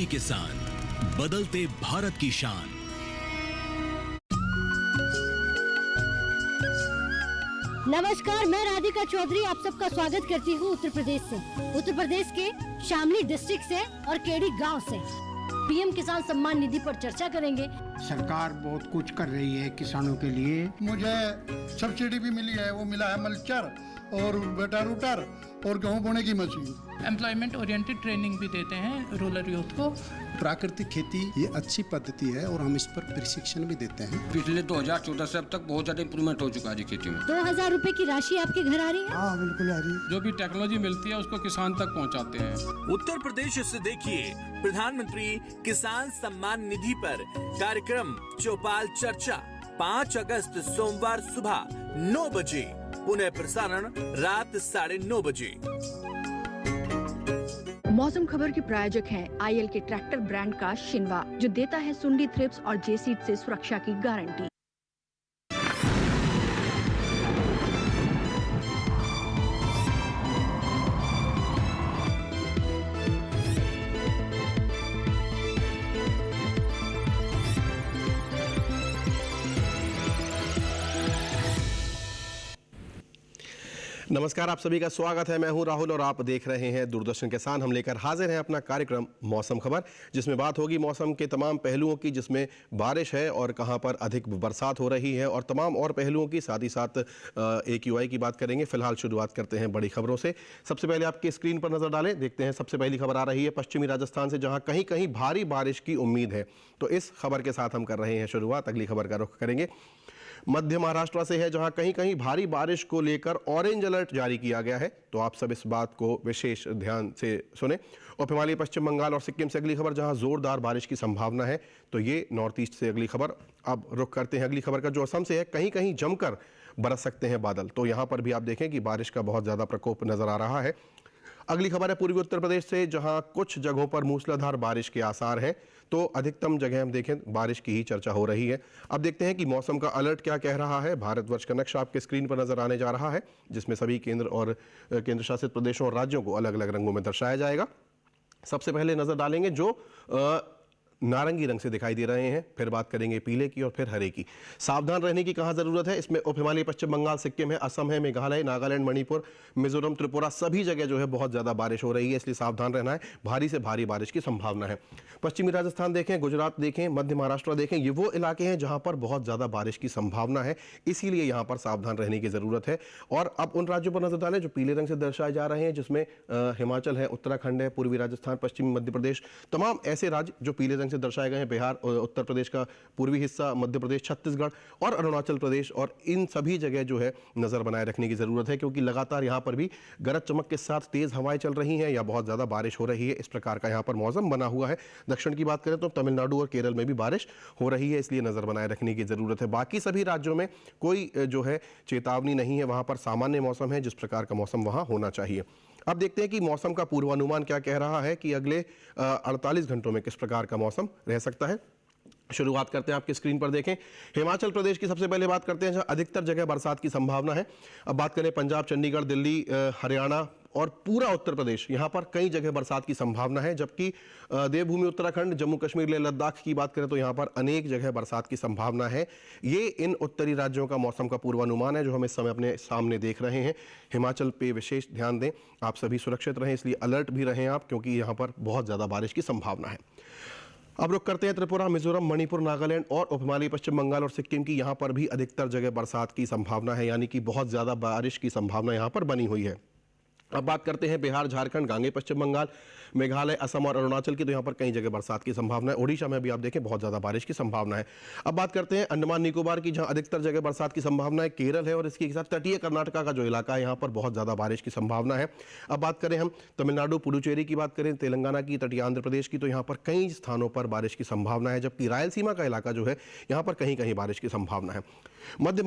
सभी किसान, बदलते भारत की शान। नमस्कार, मैं राधिका चौधरी आप सबका स्वागत करती हूँ उत्तर प्रदेश के शामली डिस्ट्रिक्ट से और केडी गांव से। पीएम किसान सम्मान निधि पर चर्चा करेंगे। सरकार बहुत कुछ कर रही है किसानों के लिए। मुझे सब्सिडी भी मिली है, वो मिला है मल्चर और बेटा रूटर और गेहूं बोने की मशीन। एम्प्लॉयमेंट ओरिएंटेड ट्रेनिंग भी देते हैं रूरल यूथ को। प्राकृतिक खेती ये अच्छी पद्धति है और हम इस पर प्रशिक्षण भी देते हैं। पिछले 2014 से अब तक बहुत ज्यादा इम्प्रूवमेंट हो चुका है जी खेती में। 2000 रुपए की राशि आपके घर आ रही है? हाँ बिल्कुल आ रही है। जो भी टेक्नोलॉजी मिलती है उसको किसान तक पहुंचाते हैं। उत्तर प्रदेश से देखिए प्रधानमंत्री किसान सम्मान निधि पर कार्यक्रम चौपाल चर्चा 5 अगस्त सोमवार सुबह 9 बजे, पुनः प्रसारण रात 9:30 बजे। मौसम खबर के प्रायोजक हैं आईएल के ट्रैक्टर ब्रांड का शिनवा, जो देता है सुंडी, थ्रिप्स और जेसीड से सुरक्षा की गारंटी। नमस्कार, आप सभी का स्वागत है। मैं हूं राहुल और आप देख रहे हैं दूरदर्शन किसान। हम लेकर हाजिर हैं अपना कार्यक्रम मौसम खबर, जिसमें बात होगी मौसम के तमाम पहलुओं की, जिसमें बारिश है और कहां पर अधिक बरसात हो रही है और तमाम और पहलुओं की, साथ ही साथ AQI की बात करेंगे। फिलहाल शुरुआत करते हैं बड़ी खबरों से। सबसे पहले आपकी स्क्रीन पर नजर डालें, देखते हैं सबसे पहली खबर आ रही है पश्चिमी राजस्थान से, जहां कहीं कहीं भारी बारिश की उम्मीद है। तो इस खबर के साथ हम कर रहे हैं शुरुआत। अगली खबर का रुख करेंगे मध्य महाराष्ट्र से है, जहां कहीं कहीं भारी बारिश को लेकर ऑरेंज अलर्ट जारी किया गया है। तो आप सब इस बात को विशेष ध्यान से सुने। और हिमालय, पश्चिम बंगाल और सिक्किम से अगली खबर, जहां जोरदार बारिश की संभावना है। तो ये नॉर्थ ईस्ट से अगली खबर। अब रुख करते हैं अगली खबर का, जो असम से है। कहीं कहीं जमकर बरस सकते हैं बादल। तो यहां पर भी आप देखें कि बारिश का बहुत ज्यादा प्रकोप नजर आ रहा है। अगली खबर है पूर्वी उत्तर प्रदेश से, जहां कुछ जगहों पर मूसलाधार बारिश के आसार हैं। तो अधिकतम जगह हम देखें बारिश की ही चर्चा हो रही है। अब देखते हैं कि मौसम का अलर्ट क्या कह रहा है। भारतवर्ष का नक्शा आपके स्क्रीन पर नजर आने जा रहा है, जिसमें सभी केंद्र और केंद्र शासित प्रदेशों और राज्यों को अलग अलग रंगों में दर्शाया जाएगा। सबसे पहले नजर डालेंगे जो नारंगी रंग से दिखाई दे रहे हैं, फिर बात करेंगे पीले की और फिर हरे की। सावधान रहने की कहां जरूरत है, इसमें उप हिमालय, पश्चिम बंगाल, सिक्किम है, असम है, मेघालय, नागालैंड, मणिपुर, मिजोरम, त्रिपुरा, सभी जगह जो है बहुत ज्यादा बारिश हो रही है, इसलिए सावधान रहना है। भारी से भारी बारिश की संभावना है। पश्चिमी राजस्थान देखें, गुजरात देखें, मध्य महाराष्ट्र देखें, ये वो इलाके हैं जहां पर बहुत ज्यादा बारिश की संभावना है, इसीलिए यहां पर सावधान रहने की जरूरत है। और अब उन राज्यों पर नजर डालें जो पीले रंग से दर्शाए जा रहे हैं, जिसमें हिमाचल है, उत्तराखंड है, पूर्वी राजस्थान, पश्चिमी मध्य प्रदेश, तमाम ऐसे राज्य जो पीले रंग से दर्शाए गए हैं। बिहार, उत्तर प्रदेश का पूर्वी हिस्सा, मध्य प्रदेश, छत्तीसगढ़ और अरुणाचल प्रदेश, और इन सभी जगह जो है नजर बनाए रखने की जरूरत है, क्योंकि लगातार यहां पर भी गरज चमक के साथ तेज हवाएं चल रही हैं या बहुत ज्यादा बारिश हो रही है। इस प्रकार का यहां पर मौसम बना हुआ है। दक्षिण की बात करें तो तमिलनाडु और केरल में भी बारिश हो रही है, इसलिए नजर बनाए रखने की जरूरत है। बाकी सभी राज्यों में कोई जो है चेतावनी नहीं है, वहां पर सामान्य मौसम है, जिस प्रकार का मौसम वहां होना चाहिए। अब देखते हैं कि मौसम का पूर्वानुमान क्या कह रहा है कि अगले 48 घंटों में किस प्रकार का मौसम रह सकता है। शुरुआत करते हैं, आपकी स्क्रीन पर देखें हिमाचल प्रदेश की। सबसे पहले बात करते हैं जहां अधिकतर जगह बरसात की संभावना है। अब बात करें पंजाब, चंडीगढ़, दिल्ली, हरियाणा और पूरा उत्तर प्रदेश, यहां पर कई जगह बरसात की संभावना है। जबकि देवभूमि उत्तराखंड, जम्मू कश्मीर, लेह लद्दाख की बात करें तो यहां पर अनेक जगह बरसात की संभावना है। ये इन उत्तरी राज्यों का मौसम का पूर्वानुमान है जो हम इस समय अपने सामने देख रहे हैं। हिमाचल पे विशेष ध्यान दें, आप सभी सुरक्षित रहें, इसलिए अलर्ट भी रहें आप, क्योंकि यहां पर बहुत ज्यादा बारिश की संभावना है। अब रुक करते हैं त्रिपुरा, मिजोरम, मणिपुर, नागालैंड और उप हिमालय, पश्चिम बंगाल और सिक्किम की। यहां पर भी अधिकतर जगह बरसात की संभावना है, यानी कि बहुत ज्यादा बारिश की संभावना यहां पर बनी हुई है। अब बात करते हैं बिहार, झारखंड, गांगे पश्चिम बंगाल, मेघालय, असम और अरुणाचल की। तो यहाँ पर कई जगह बरसात की संभावना है। ओडिशा में भी आप देखें बहुत ज्यादा बारिश की संभावना है। अब बात करते हैं अंडमान निकोबार की, जहां अधिकतर जगह बरसात की संभावना है। केरल है और इसके साथ तटीय कर्नाटका का जो इलाका है, यहाँ पर बहुत ज्यादा बारिश की संभावना है। अब बात करें हम तमिलनाडु, पुडुचेरी की बात करें, तेलंगाना की, तटीय आंध्र प्रदेश की, तो यहाँ पर कई स्थानों पर बारिश की संभावना है। जबकि रायलसीमा का इलाका जो है, यहाँ पर कहीं कहीं बारिश की संभावना है। मध्य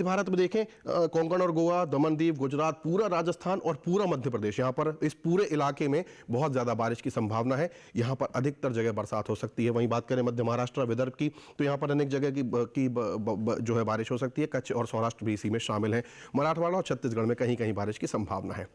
भारत में देखें कोंकण और गोवा, दमन दीव, गुजरात, पूरा राजस्थान और पूरा मध्य प्रदेश, यहाँ पर इस पूरे इलाके में बहुत ज़्यादा बारिश की संभावना है। यहाँ पर अधिकतर जगह बरसात हो सकती है। वहीं बात करें मध्य महाराष्ट्र विदर्भ की, तो यहाँ पर अनेक जगह की जो है बारिश हो सकती है। कच्छ और सौराष्ट्र भी इसी में शामिल है। मराठवाड़ा और छत्तीसगढ़ में कहीं कहीं बारिश की संभावना है।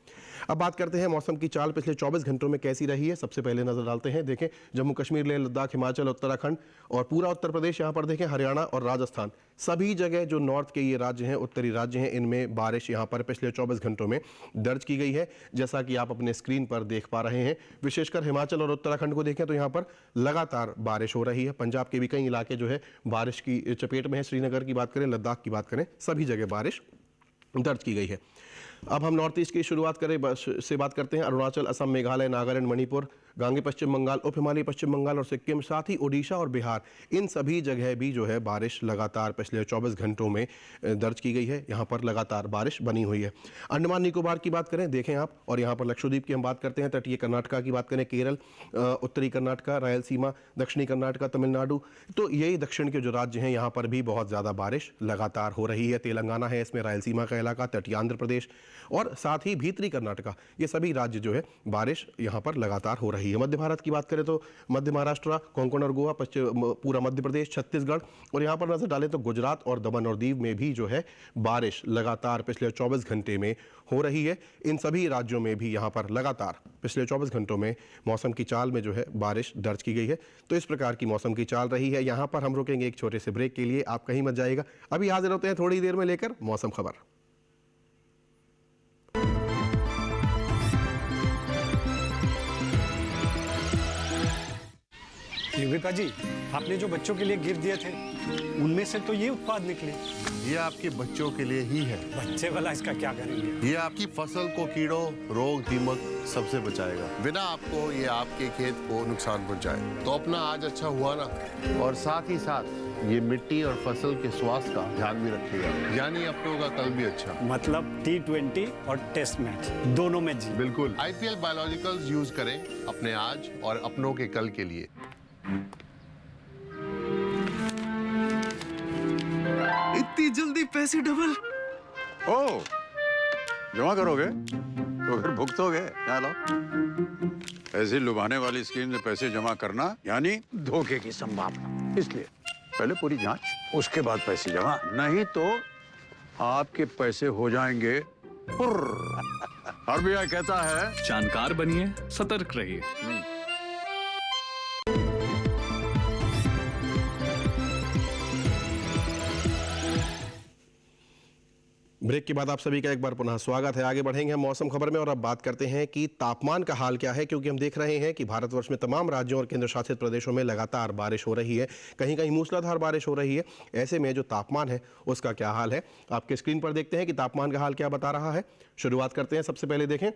अब बात करते हैं मौसम की चाल पिछले 24 घंटों में कैसी रही है। सबसे पहले नजर डालते हैं। देखें, जम्मू कश्मीर, लेह लद्दाख, हिमाचल, उत्तराखंड और पूरा उत्तर प्रदेश, यहाँ पर देखें हरियाणा और राजस्थान, सभी जगह जो नॉर्थ के ये राज्य हैं, उत्तरी राज्य हैं, इनमें बारिश यहाँ पर पिछले 24 घंटों में दर्ज की गई है, जैसा कि आप अपने स्क्रीन पर देख पा रहे हैं। विशेषकर हिमाचल और उत्तराखंड को देखें तो यहाँ पर लगातार बारिश हो रही है। पंजाब के भी कई इलाके जो है बारिश की चपेट में है। श्रीनगर की बात करें, लद्दाख की बात करें, सभी जगह बारिश दर्ज की गई है। अब हम नॉर्थ ईस्ट की शुरुआत से बात करते हैं। अरुणाचल, असम, मेघालय, नागालैंड, मणिपुर, गांगे पश्चिम बंगाल, उप हिमालय पश्चिम बंगाल और सिक्किम, साथ ही ओडिशा और बिहार, इन सभी जगह भी जो है बारिश लगातार पिछले 24 घंटों में दर्ज की गई है। यहाँ पर लगातार बारिश बनी हुई है। अंडमान निकोबार की बात करें, देखें आप, और यहाँ पर लक्षद्वीप की हम बात करते हैं, तटीय कर्नाटका की बात करें, केरल, उत्तरी कर्नाटका, रायलसीमा, दक्षिणी कर्नाटका, तमिलनाडु, तो यही दक्षिण के जो राज्य हैं यहाँ पर भी बहुत ज़्यादा बारिश लगातार हो रही है। तेलंगाना है इसमें, रायलसीमा का इलाका, तटीय आंध्र प्रदेश और साथ ही भीतरी कर्नाटका, ये सभी राज्य जो है बारिश यहाँ पर लगातार हो रही है। मध्य भारत की बात करें तो मध्य महाराष्ट्र, कोंकण और गोवा, पूरा मध्य प्रदेश, छत्तीसगढ़ और यहाँ पर नजर डालें तो गुजरात और दमन और दीव में भी जो है बारिश लगातार पिछले 24 घंटे में हो रही है। इन सभी राज्यों में भी यहाँ पर लगातार पिछले 24 घंटों में मौसम की चाल में जो है बारिश दर्ज की गई है। तो इस प्रकार की मौसम की चाल रही है। यहाँ पर हम रुकेंगे एक छोटे से ब्रेक के लिए, आप कहीं मत जाइएगा। अभी हाजिर होते हैं थोड़ी देर में लेकर मौसम खबर। युविका जी, आपने जो बच्चों के लिए गिफ्ट दिए थे उनमें से तो ये उत्पाद निकले। ये आपके बच्चों के लिए ही है। बच्चे वाला इसका क्या करेंगे? ये आपकी फसल को कीड़ों, रोग, दीमक सबसे बचाएगा, बिना आपको ये आपके खेत को नुकसान पहुंचाए। तो अपना आज अच्छा हुआ ना, और साथ ही साथ ये मिट्टी और फसल के स्वास्थ्य का ध्यान भी रखेगा, यानी अपनों का कल भी अच्छा। मतलब T20 और टेस्ट मैच दोनों में जी। बिल्कुल। IPL बायोलॉजिकल्स यूज करें अपने आज और अपनों के कल के लिए। इतनी जल्दी पैसे डबल? ओ, जमा करोगे तो फिर भुगतोगे। क्या लो, ऐसी लुभाने वाली स्कीम में पैसे जमा करना यानी धोखे की संभावना, इसलिए पहले पूरी जांच, उसके बाद पैसे जमा, नहीं तो आपके पैसे हो जाएंगे RBI कहता है जानकार बनिए, सतर्क रहिए। ब्रेक के बाद आप सभी का एक बार पुनः स्वागत है। आगे बढ़ेंगे हम मौसम खबर में और अब बात करते हैं कि तापमान का हाल क्या है, क्योंकि हम देख रहे हैं कि भारतवर्ष में तमाम राज्यों और केंद्र शासित प्रदेशों में लगातार बारिश हो रही है, कहीं कहीं मूसलाधार बारिश हो रही है। ऐसे में जो तापमान है उसका क्या हाल है, आपके स्क्रीन पर देखते हैं कि तापमान का हाल क्या बता रहा है। शुरुआत करते हैं। सबसे पहले देखें,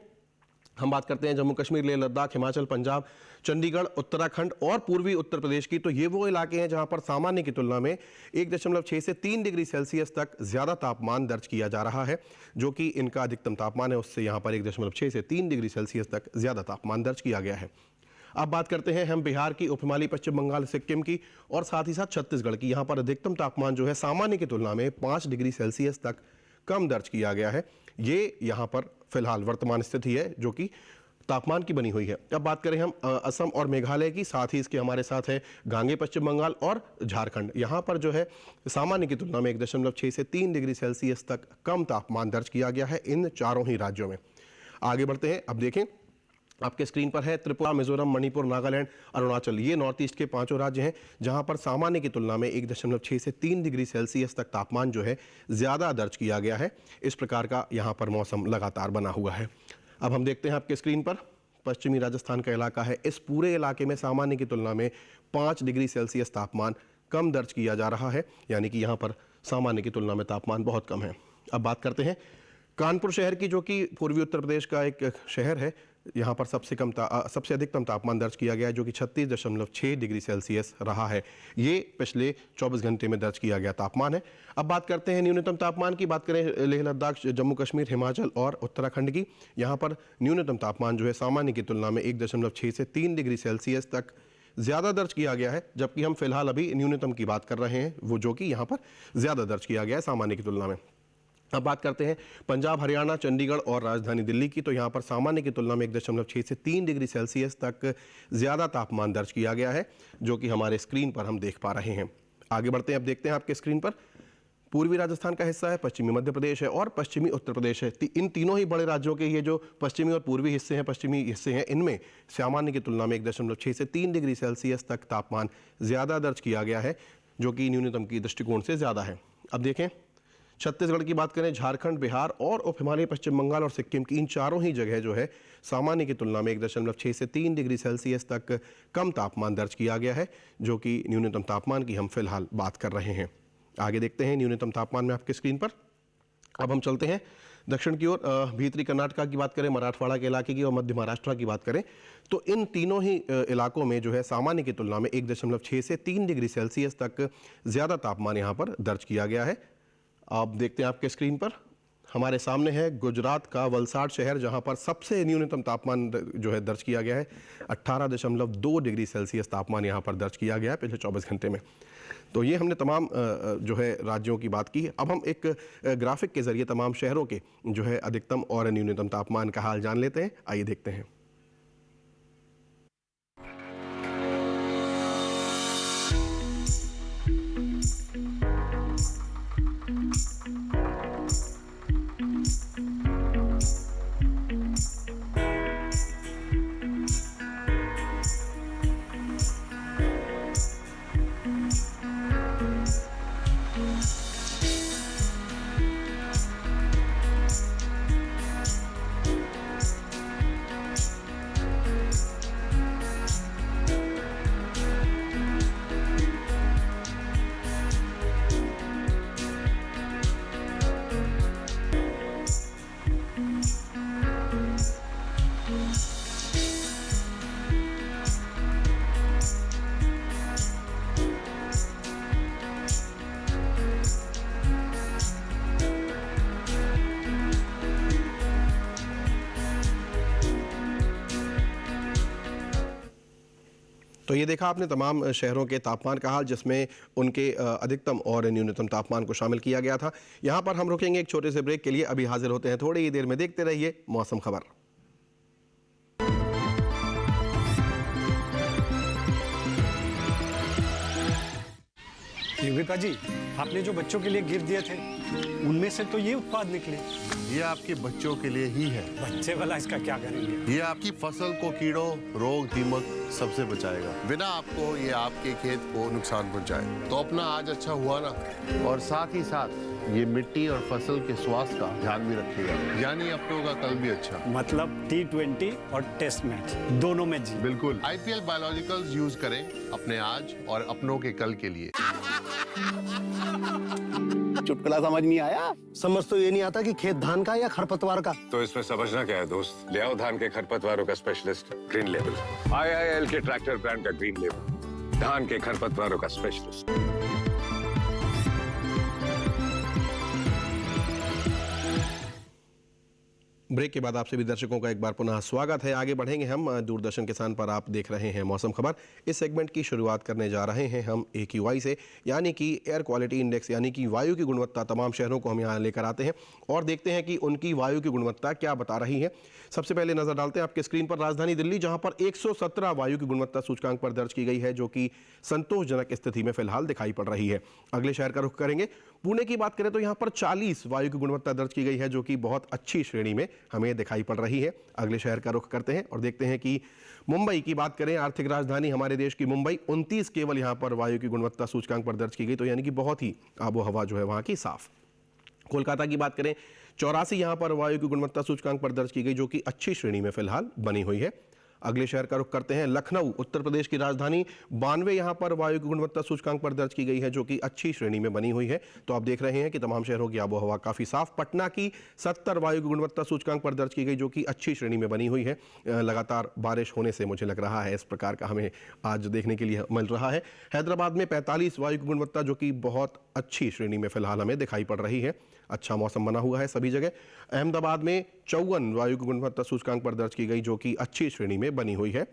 हम बात करते हैं जम्मू कश्मीर, लेह लद्दाख, हिमाचल, पंजाब, चंडीगढ़, उत्तराखंड और पूर्वी उत्तर प्रदेश की। तो ये वो इलाके हैं जहां पर सामान्य की तुलना में 1.6 से 3 डिग्री सेल्सियस तक ज़्यादा तापमान दर्ज किया जा रहा है, जो कि इनका अधिकतम तापमान है, उससे यहाँ पर 1.6 से 3 डिग्री सेल्सियस तक ज़्यादा तापमान दर्ज किया गया है। अब बात करते हैं हम बिहार की, उप हिमालय पश्चिम बंगाल, सिक्किम की और साथ ही साथ छत्तीसगढ़ की। यहाँ पर अधिकतम तापमान जो है सामान्य की तुलना में 5 डिग्री सेल्सियस तक कम दर्ज किया गया है। ये यहाँ पर फिलहाल वर्तमान स्थिति है जो कि तापमान की बनी हुई है। अब बात करें हम असम और मेघालय की, साथ ही इसके हमारे साथ है गांगे पश्चिम बंगाल और झारखंड। यहाँ पर जो है सामान्य की तुलना में 1.6 से 3 डिग्री सेल्सियस तक कम तापमान दर्ज किया गया है इन चारों ही राज्यों में। आगे बढ़ते हैं। अब देखें, आपके स्क्रीन पर है त्रिपुरा, मिजोरम, मणिपुर, नागालैंड, अरुणाचल, ये नॉर्थ ईस्ट के 5 राज्य हैं जहां पर सामान्य की तुलना में 1.6 से 3 डिग्री सेल्सियस तक तापमान जो है ज़्यादा दर्ज किया गया है। इस प्रकार का यहाँ पर मौसम लगातार बना हुआ है। अब हम देखते हैं आपके स्क्रीन पर, पश्चिमी राजस्थान का इलाका है। इस पूरे इलाके में सामान्य की तुलना में 5 डिग्री सेल्सियस तापमान कम दर्ज किया जा रहा है, यानी कि यहाँ पर सामान्य की तुलना में तापमान बहुत कम है। अब बात करते हैं कानपुर शहर की, जो कि पूर्वी उत्तर प्रदेश का एक शहर है। यहाँ पर सबसे अधिकतम तापमान दर्ज किया गया है, जो कि 36.6 डिग्री सेल्सियस रहा है। ये पिछले 24 घंटे में दर्ज किया गया तापमान है। अब बात करते हैं न्यूनतम तापमान की। बात करें लेह लद्दाख, जम्मू कश्मीर, हिमाचल और उत्तराखंड की। यहाँ पर न्यूनतम तापमान जो है सामान्य की तुलना में 1.6 से 3 डिग्री सेल्सियस तक ज़्यादा दर्ज किया गया है, जबकि हम फिलहाल अभी न्यूनतम की बात कर रहे हैं, वो जो कि यहाँ पर ज़्यादा दर्ज किया गया है सामान्य की तुलना में। अब बात करते हैं पंजाब, हरियाणा, चंडीगढ़ और राजधानी दिल्ली की। तो यहाँ पर सामान्य की तुलना में 1.6 से 3 डिग्री सेल्सियस तक ज़्यादा तापमान दर्ज किया गया है, जो कि हमारे स्क्रीन पर हम देख पा रहे हैं। आगे बढ़ते हैं, अब देखते हैं आपके स्क्रीन पर पूर्वी राजस्थान का हिस्सा है, पश्चिमी मध्य प्रदेश है और पश्चिमी उत्तर प्रदेश है। इन तीनों ही बड़े राज्यों के ये जो पश्चिमी और पूर्वी हिस्से हैं, पश्चिमी हिस्से हैं, इनमें सामान्य की तुलना में 1.6 से 3 डिग्री सेल्सियस तक तापमान ज़्यादा दर्ज किया गया है, जो कि न्यूनतम की दृष्टिकोण से ज़्यादा है। अब देखें, छत्तीसगढ़ की बात करें, झारखंड, बिहार और उप हिमालय पश्चिम बंगाल और सिक्किम की इन चारों ही जगह जो है सामान्य की तुलना में 1.6 से 3 डिग्री सेल्सियस तक कम तापमान दर्ज किया गया है, जो कि न्यूनतम तापमान की हम फिलहाल बात कर रहे हैं। आगे देखते हैं न्यूनतम तापमान में आपके स्क्रीन पर। अब हम चलते हैं दक्षिण की ओर, भीतरी कर्नाटका की बात करें, मराठवाड़ा के इलाके की और मध्य महाराष्ट्र की बात करें, तो इन तीनों ही इलाकों में जो है सामान्य की तुलना में 1.6 से 3 डिग्री सेल्सियस तक ज़्यादा तापमान यहाँ पर दर्ज किया गया है। आप देखते हैं आपके स्क्रीन पर, हमारे सामने है गुजरात का वलसाड शहर, जहां पर सबसे न्यूनतम तापमान जो है दर्ज किया गया है 18.2 डिग्री सेल्सियस तापमान यहां पर दर्ज किया गया है पिछले 24 घंटे में। तो ये हमने तमाम जो है राज्यों की बात की। अब हम एक ग्राफिक के जरिए तमाम शहरों के जो है अधिकतम और न्यूनतम तापमान का हाल जान लेते हैं। आइए देखते हैं। तो ये देखा आपने तमाम शहरों के तापमान का हाल, जिसमें उनके अधिकतम और न्यूनतम तापमान को शामिल किया गया था। यहाँ पर हम रुकेंगे एक छोटे से ब्रेक के लिए, अभी हाजिर होते हैं थोड़ी ही देर में। देखते रहिए मौसम खबर। युविका जी, आपने जो बच्चों के लिए गिफ्ट दिए थे, उनमें से तो ये उत्पाद निकले। ये आपके बच्चों के लिए ही है। बच्चे वाला इसका क्या करेंगे? ये आपकी फसल को कीड़ों, रोग, दीमक सबसे बचाएगा, बिना आपको ये आपके खेत को नुकसान पहुंचाए। तो अपना आज अच्छा हुआ ना, और साथ ही साथ ये मिट्टी और फसल के स्वास्थ्य का ध्यान भी रखेगा, यानी अपनों का कल भी अच्छा। मतलब T20 और टेस्ट मैच दोनों में जी। बिल्कुल। IPL बायोलॉजिकल्स यूज करें अपने आज और अपनों के कल के लिए। चुटकुला समझ नहीं आया? समझ तो ये नहीं आता कि खेत धान का या खरपतवार का। तो इसमें समझना क्या है दोस्त? ले आओ धान के खरपतवारों का स्पेशलिस्ट ग्रीन लेवल, IIL के ट्रैक्टर ब्रांड का ग्रीन लेवल, धान के खरपतवारों का स्पेशलिस्ट। ब्रेक के बाद आप सभी दर्शकों का एक बार पुनः स्वागत है। आगे बढ़ेंगे हम दूरदर्शन किसान पर। आप देख रहे हैं मौसम खबर। इस सेगमेंट की शुरुआत करने जा रहे हैं हम AQI से, यानी कि एयर क्वालिटी इंडेक्स, यानी कि वायु की गुणवत्ता। तमाम शहरों को हम यहाँ लेकर आते हैं और देखते हैं कि उनकी वायु की गुणवत्ता क्या बता रही है। सबसे पहले नजर डालते हैं आपके स्क्रीन पर राजधानी दिल्ली, जहाँ पर 117 वायु की गुणवत्ता सूचकांक पर दर्ज की गई है, जो कि संतोषजनक स्थिति में फिलहाल दिखाई पड़ रही है। अगले शहर का रुख करेंगे। पुणे की बात करें तो यहाँ पर 40 वायु की गुणवत्ता दर्ज की गई है, जो कि बहुत अच्छी श्रेणी में हमें दिखाई पड़ रही है। अगले शहर का रुख करते हैं और देखते हैं कि मुंबई की बात करें, आर्थिक राजधानी हमारे देश की मुंबई, 29 केवल यहाँ पर वायु की गुणवत्ता सूचकांक पर दर्ज की गई, तो यानी कि बहुत ही आबो हवा जो है वहाँ की साफ। कोलकाता की बात करें, 84 यहाँ पर वायु की गुणवत्ता सूचकांक पर दर्ज की गई, जो कि अच्छी श्रेणी में फिलहाल बनी हुई है। अगले शहर का रुख करते हैं, लखनऊ, उत्तर प्रदेश की राजधानी, 92 यहाँ पर वायु की गुणवत्ता सूचकांक पर दर्ज की गई है, जो कि अच्छी श्रेणी में बनी हुई है। तो आप देख रहे हैं कि तमाम शहरों की आबोहवा काफ़ी साफ। पटना की 70 वायु की गुणवत्ता सूचकांक पर दर्ज की गई, जो कि अच्छी श्रेणी में बनी हुई है। लगातार बारिश होने से मुझे लग रहा है इस प्रकार का हमें आज देखने के लिए मिल रहा है। हैदराबाद में 45 वायु की गुणवत्ता, जो कि बहुत अच्छी श्रेणी में फिलहाल हमें दिखाई पड़ रही है। अच्छा मौसम बना हुआ है सभी जगह। अहमदाबाद में 54 वायु की गुणवत्ता सूचकांक पर दर्ज की गई, जो कि अच्छी श्रेणी में बनी हुई है।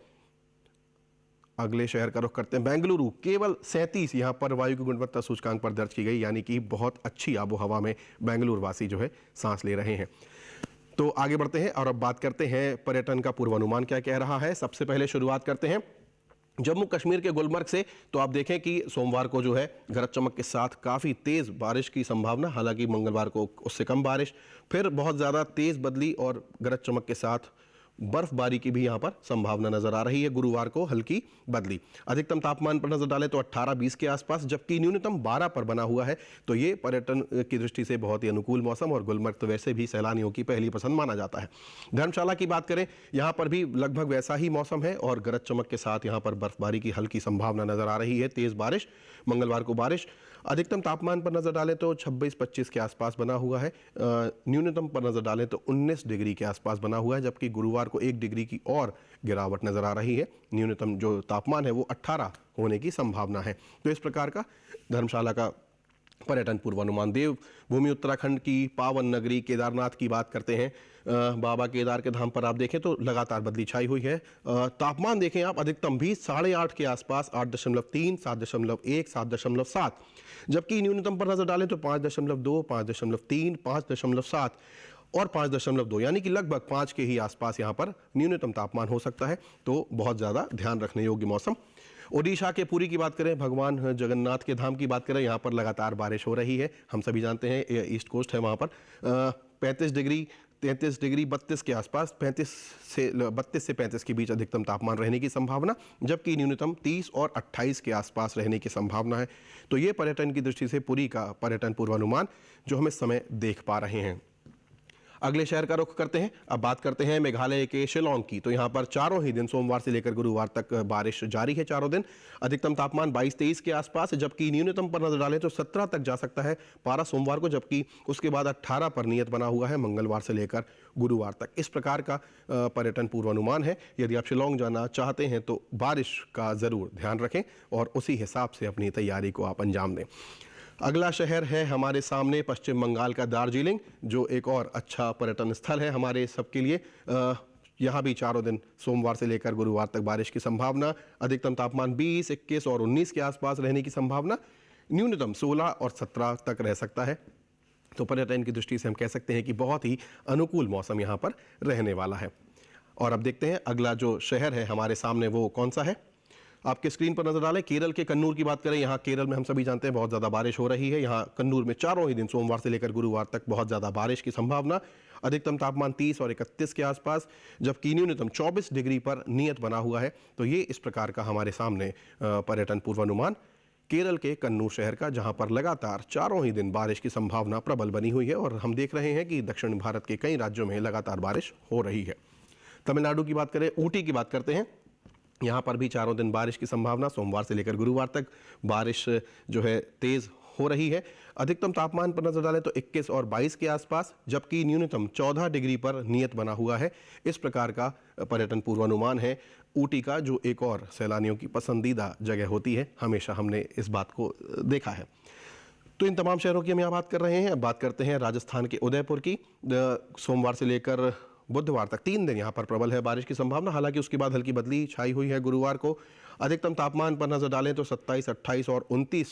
अगले शहर का रुख करते हैं बेंगलुरु। केवल 37 यहाँ पर वायु की गुणवत्ता सूचकांक पर दर्ज की गई, यानी कि बहुत अच्छी आबो हवा में बेंगलुरु वासी जो है सांस ले रहे हैं। तो आगे बढ़ते हैं और अब बात करते हैं पर्यटन का पूर्वानुमान क्या कह रहा है। सबसे पहले शुरुआत करते हैं जम्मू कश्मीर के गुलमर्ग से। तो आप देखें कि सोमवार को जो है गरज चमक के साथ काफ़ी तेज़ बारिश की संभावना, हालांकि मंगलवार को उससे कम बारिश, फिर बहुत ज़्यादा तेज़ बदली और गरज चमक के साथ बर्फबारी की भी यहाँ पर संभावना नजर आ रही है। गुरुवार को हल्की बदली। अधिकतम तापमान पर नजर डालें तो 18-20 के आसपास, जबकि न्यूनतम 12 पर बना हुआ है। तो ये पर्यटन की दृष्टि से बहुत ही अनुकूल मौसम, और गुलमर्ग तो वैसे भी सैलानियों की पहली पसंद माना जाता है। धर्मशाला की बात करें, यहाँ पर भी लगभग वैसा ही मौसम है और गरज चमक के साथ यहाँ पर बर्फबारी की हल्की संभावना नजर आ रही है। तेज बारिश, मंगलवार को बारिश। अधिकतम तापमान पर नजर डालें तो 26-25 के आसपास बना हुआ है। न्यूनतम पर नजर डालें तो 19 डिग्री के आसपास बना हुआ है, जबकि गुरुवार को 1 डिग्री की और गिरावट नजर आ रही है। न्यूनतम जो तापमान है वो 18 होने की संभावना है। तो इस प्रकार का धर्मशाला का पर्यटन पूर्वानुमान। देवभूमि उत्तराखंड की पावन नगरी केदारनाथ की बात करते हैं। बाबा केदार के धाम पर आप देखें तो लगातार बदली छाई हुई है। तापमान देखें आप, अधिकतम भी 8.5 के आसपास, 8.3, 7.1, 7.7, जबकि न्यूनतम पर नजर डालें तो 5.2, 5.3, 5.7 और 5.2, यानी कि लगभग 5 के ही आसपास यहाँ पर न्यूनतम तापमान हो सकता है। तो बहुत ज़्यादा ध्यान रखने योग्य मौसम। ओडिशा के पुरी की बात करें, भगवान जगन्नाथ के धाम की बात करें, यहाँ पर लगातार बारिश हो रही है। हम सभी जानते हैं ईस्ट कोस्ट है, वहाँ पर 35 डिग्री, 33 डिग्री, 32 के आसपास, 32 से 35 के बीच अधिकतम तापमान रहने की संभावना, जबकि न्यूनतम 30 और 28 के आसपास रहने की संभावना है। तो ये पर्यटन की दृष्टि से पुरी का पर्यटन पूर्वानुमान जो हम इस समय देख पा रहे हैं। अगले शहर का रुख करते हैं। अब बात करते हैं मेघालय के शिलोंग की। तो यहाँ पर चारों ही दिन, सोमवार से लेकर गुरुवार तक बारिश जारी है चारों दिन। अधिकतम तापमान 22-23 के आसपास, जबकि न्यूनतम पर नजर डालें तो 17 तक जा सकता है पारा सोमवार को, जबकि उसके बाद 18 पर नियत बना हुआ है मंगलवार से लेकर गुरुवार तक। इस प्रकार का पर्यटन पूर्वानुमान है। यदि आप शिलोंग जाना चाहते हैं तो बारिश का ज़रूर ध्यान रखें और उसी हिसाब से अपनी तैयारी को आप अंजाम दें। अगला शहर है हमारे सामने पश्चिम बंगाल का दार्जिलिंग, जो एक और अच्छा पर्यटन स्थल है हमारे सबके लिए। यहाँ भी चारों दिन, सोमवार से लेकर गुरुवार तक बारिश की संभावना। अधिकतम तापमान 20, 21 और 19 के आसपास रहने की संभावना। न्यूनतम 16 और 17 तक रह सकता है। तो पर्यटन की दृष्टि से हम कह सकते हैं कि बहुत ही अनुकूल मौसम यहाँ पर रहने वाला है। और अब देखते हैं अगला जो शहर है हमारे सामने वो कौन सा है। आपके स्क्रीन पर नजर डालें, केरल के कन्नूर की बात करें। यहाँ केरल में हम सभी जानते हैं बहुत ज़्यादा बारिश हो रही है। यहाँ कन्नूर में चारों ही दिन, सोमवार से लेकर गुरुवार तक, बहुत ज़्यादा बारिश की संभावना। अधिकतम तापमान 30 और 31 के आसपास, जबकि न्यूनतम 24 डिग्री पर नियत बना हुआ है। तो ये इस प्रकार का हमारे सामने पर्यटन पूर्वानुमान केरल के कन्नूर शहर का, जहाँ पर लगातार चारों ही दिन बारिश की संभावना प्रबल बनी हुई है। और हम देख रहे हैं कि दक्षिण भारत के कई राज्यों में लगातार बारिश हो रही है। तमिलनाडु की बात करें, ऊटी की बात करते हैं। यहाँ पर भी चारों दिन बारिश की संभावना, सोमवार से लेकर गुरुवार तक बारिश जो है तेज़ हो रही है। अधिकतम तापमान पर नजर डालें तो 21 और 22 के आसपास, जबकि न्यूनतम 14 डिग्री पर नियत बना हुआ है। इस प्रकार का पर्यटन पूर्वानुमान है ऊटी का, जो एक और सैलानियों की पसंदीदा जगह होती है। हमेशा हमने इस बात को देखा है। तो इन तमाम शहरों की हम यहाँ बात कर रहे हैं। अब बात करते हैं राजस्थान के उदयपुर की। सोमवार से लेकर बुधवार तक 3 दिन यहाँ पर प्रबल है बारिश की संभावना। हालांकि उसके बाद हल्की बदली छाई हुई है गुरुवार को। अधिकतम तापमान पर नजर डालें तो 27, 28 और 29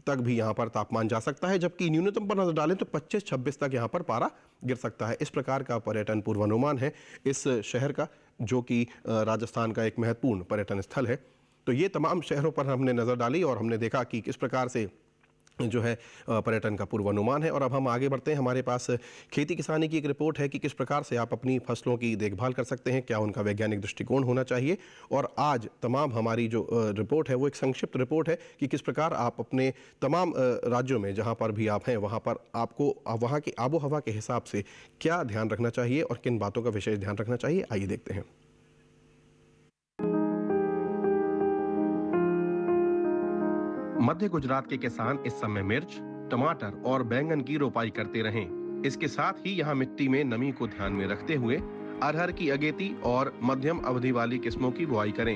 तक भी यहाँ पर तापमान जा सकता है, जबकि न्यूनतम पर नजर डालें तो 25, 26 तक यहाँ पर पारा गिर सकता है। इस प्रकार का पर्यटन पूर्वानुमान है इस शहर का, जो कि राजस्थान का एक महत्वपूर्ण पर्यटन स्थल है। तो ये तमाम शहरों पर हमने नज़र डाली और हमने देखा कि किस प्रकार से जो है पर्यटन का पूर्वानुमान है। और अब हम आगे बढ़ते हैं। हमारे पास खेती किसानी की एक रिपोर्ट है कि किस प्रकार से आप अपनी फसलों की देखभाल कर सकते हैं, क्या उनका वैज्ञानिक दृष्टिकोण होना चाहिए। और आज तमाम हमारी जो रिपोर्ट है वो एक संक्षिप्त रिपोर्ट है कि किस प्रकार आप अपने तमाम राज्यों में जहां पर भी आप हैं वहां पर आपको वहां की आबो हवा के हिसाब से क्या ध्यान रखना चाहिए और किन बातों का विशेष ध्यान रखना चाहिए। आइए देखते हैं। मध्य गुजरात के किसान इस समय मिर्च, टमाटर और बैंगन की रोपाई करते रहें। इसके साथ ही यहाँ मिट्टी में नमी को ध्यान में रखते हुए अरहर की अगेती और मध्यम अवधि वाली किस्मों की बुआई करें।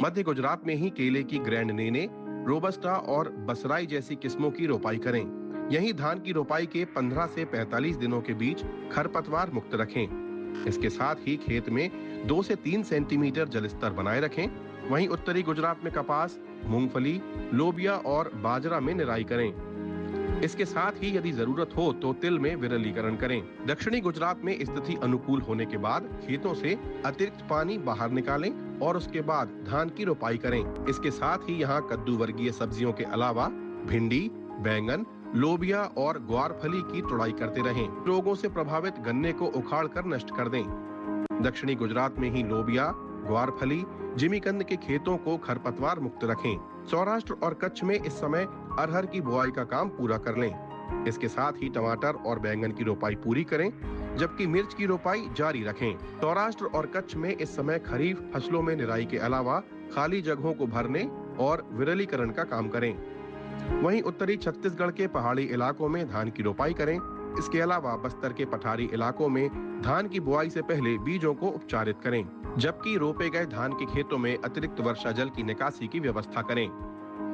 मध्य गुजरात में ही केले की ग्रैंड नेने, रोबस्टा और बसराई जैसी किस्मों की रोपाई करें। यहीं धान की रोपाई के 15 से 45 दिनों के बीच खरपतवार मुक्त रखें। इसके साथ ही खेत में 2 से 3 सेंटीमीटर जल स्तर बनाए रखें। वहीं उत्तरी गुजरात में कपास, मूंगफली, लोबिया और बाजरा में निराई करें। इसके साथ ही यदि जरूरत हो तो तिल में विरलीकरण करें। दक्षिणी गुजरात में स्थिति अनुकूल होने के बाद खेतों से अतिरिक्त पानी बाहर निकालें और उसके बाद धान की रोपाई करें। इसके साथ ही यहाँ कद्दू वर्गीय सब्जियों के अलावा भिंडी, बैंगन, लोबिया और ग्वारफली की तुड़ाई करते रहें। रोगों से प्रभावित गन्ने को उखाड़ कर नष्ट कर दें। दक्षिणी गुजरात में ही लोबिया, ग्वारफली, जिमीकंद के खेतों को खरपतवार मुक्त रखें। सौराष्ट्र और कच्छ में इस समय अरहर की बुआई का काम पूरा कर लें। इसके साथ ही टमाटर और बैंगन की रोपाई पूरी करें, जबकि मिर्च की रोपाई जारी रखें। सौराष्ट्र और कच्छ में इस समय खरीफ फसलों में निराई के अलावा खाली जगहों को भरने और विरलीकरण का काम करें। वहीं उत्तरी छत्तीसगढ़ के पहाड़ी इलाकों में धान की रोपाई करें। इसके अलावा बस्तर के पठारी इलाकों में धान की बुआई से पहले बीजों को उपचारित करें, जबकि रोपे गए धान के खेतों में अतिरिक्त वर्षा जल की निकासी की व्यवस्था करें।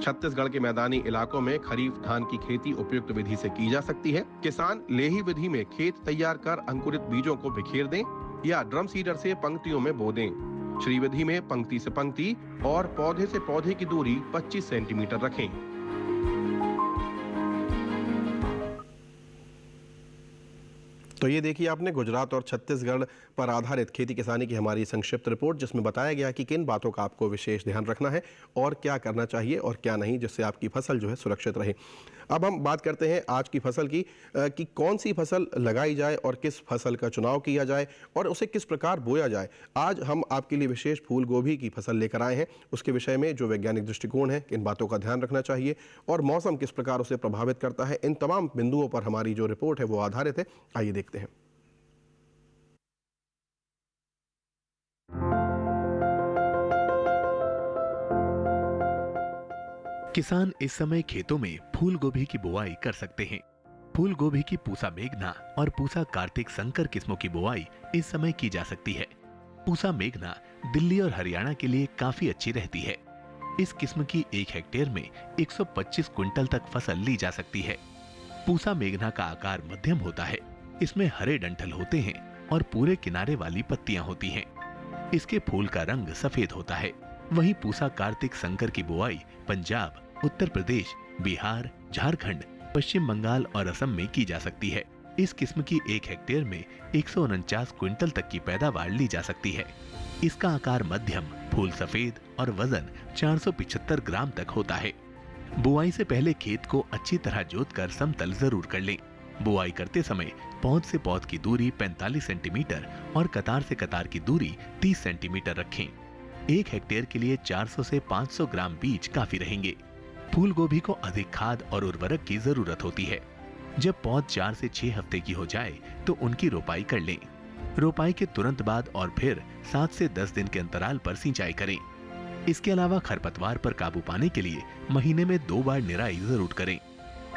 छत्तीसगढ़ के मैदानी इलाकों में खरीफ धान की खेती उपयुक्त विधि से की जा सकती है। किसान लेही विधि में खेत तैयार कर अंकुरित बीजों को बिखेर दें या ड्रम सीडर से पंक्तियों में बो दें। श्री विधि में पंक्ति से पंक्ति और पौधे से पौधे की दूरी 25 सेंटीमीटर रखें। तो ये देखिए आपने गुजरात और छत्तीसगढ़ पर आधारित खेती किसानी की हमारी संक्षिप्त रिपोर्ट, जिसमें बताया गया कि किन बातों का आपको विशेष ध्यान रखना है और क्या करना चाहिए और क्या नहीं, जिससे आपकी फसल जो है सुरक्षित रहे। अब हम बात करते हैं आज की फसल की कि कौन सी फसल लगाई जाए और किस फसल का चुनाव किया जाए और उसे किस प्रकार बोया जाए। आज हम आपके लिए विशेष फूल गोभी की फसल लेकर आए हैं। उसके विषय में जो वैज्ञानिक दृष्टिकोण है, किन बातों का ध्यान रखना चाहिए और मौसम किस प्रकार उसे प्रभावित करता है, इन तमाम बिंदुओं पर हमारी जो रिपोर्ट है वो आधारित है। आइए देखते हैं। किसान इस समय खेतों में फूल गोभी की बुआई कर सकते हैं। फूल गोभी की पूसा मेघना और पूसा कार्तिक संकर किस्मों की बुआई इस समय की जा सकती है। पूसा मेघना दिल्ली और हरियाणा के लिए काफी अच्छी रहती है। इस किस्म की 1 हेक्टेयर में 125 क्विंटल तक फसल ली जा सकती है। पूसा मेघना का आकार मध्यम होता है। इसमें हरे डंठल होते हैं और पूरे किनारे वाली पत्तियां होती हैं। इसके फूल का रंग सफेद होता है। वहीं पूसा कार्तिक संकर की बुआई पंजाब, उत्तर प्रदेश, बिहार, झारखंड, पश्चिम बंगाल और असम में की जा सकती है। इस किस्म की 1 हेक्टेयर में 149 क्विंटल तक की पैदावार ली जा सकती है। इसका आकार मध्यम, फूल सफेद और वजन 475 ग्राम तक होता है। बुआई से पहले खेत को अच्छी तरह जोतकर समतल जरूर कर लें। बुआई करते समय पौध से पौध की दूरी 45 सेंटीमीटर और कतार से कतार की दूरी 30 सेंटीमीटर रखें। 1 हेक्टेयर के लिए 400 से 500 ग्राम बीज काफी रहेंगे। फूल गोभी को अधिक खाद और उर्वरक की जरूरत होती है। जब पौध 4 से 6 हफ्ते की हो जाए तो उनकी रोपाई कर लें। रोपाई के तुरंत बाद और फिर 7 से 10 दिन के अंतराल पर सिंचाई करें। इसके अलावा खरपतवार पर काबू पाने के लिए महीने में 2 बार निराई जरूर करें।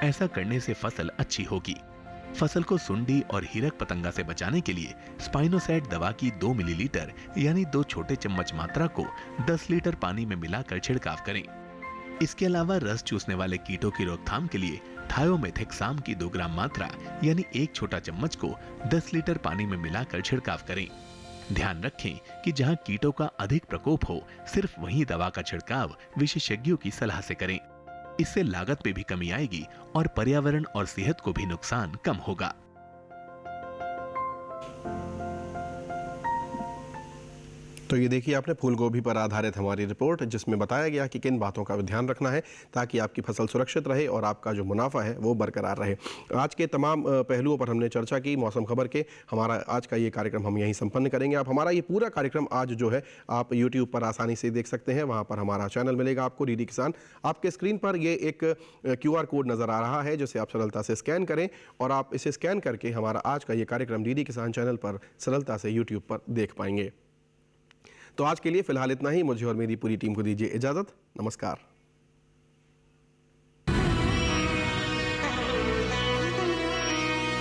ऐसा करने से फसल अच्छी होगी। फसल को सुंडी और हीरक पतंगा से बचाने के लिए स्पाइनोसैट दवा की 2 मिलीलीटर यानी 2 छोटे चम्मच मात्रा को 10 लीटर पानी में मिलाकर छिड़काव करें। इसके अलावा रस चूसने वाले कीटों की रोकथाम के लिए थायोमेथेक्साम की 2 ग्राम मात्रा यानी 1 छोटा चम्मच को 10 लीटर पानी में मिलाकर छिड़काव करें। ध्यान रखें कि जहां कीटों का अधिक प्रकोप हो, सिर्फ वहीं दवा का छिड़काव विशेषज्ञों की सलाह से करें। इससे लागत में भी कमी आएगी और पर्यावरण और सेहत को भी नुकसान कम होगा। तो ये देखिए आपने फूल गोभी पर आधारित हमारी रिपोर्ट, जिसमें बताया गया कि किन बातों का ध्यान रखना है ताकि आपकी फसल सुरक्षित रहे और आपका जो मुनाफा है वो बरकरार रहे। आज के तमाम पहलुओं पर हमने चर्चा की मौसम खबर के। हमारा आज का ये कार्यक्रम हम यहीं संपन्न करेंगे। आप हमारा ये पूरा कार्यक्रम आज जो है आप यूट्यूब पर आसानी से देख सकते हैं। वहाँ पर हमारा चैनल मिलेगा आपको, डीडी किसान। आपके स्क्रीन पर ये एक QR कोड नज़र आ रहा है, जिसे आप सरलता से स्कैन करें और आप इसे स्कैन करके हमारा आज का ये कार्यक्रम डीडी किसान चैनल पर सरलता से यूट्यूब पर देख पाएंगे। तो आज के लिए फिलहाल इतना ही। मुझे और मेरी पूरी टीम को दीजिए इजाज़त। नमस्कार।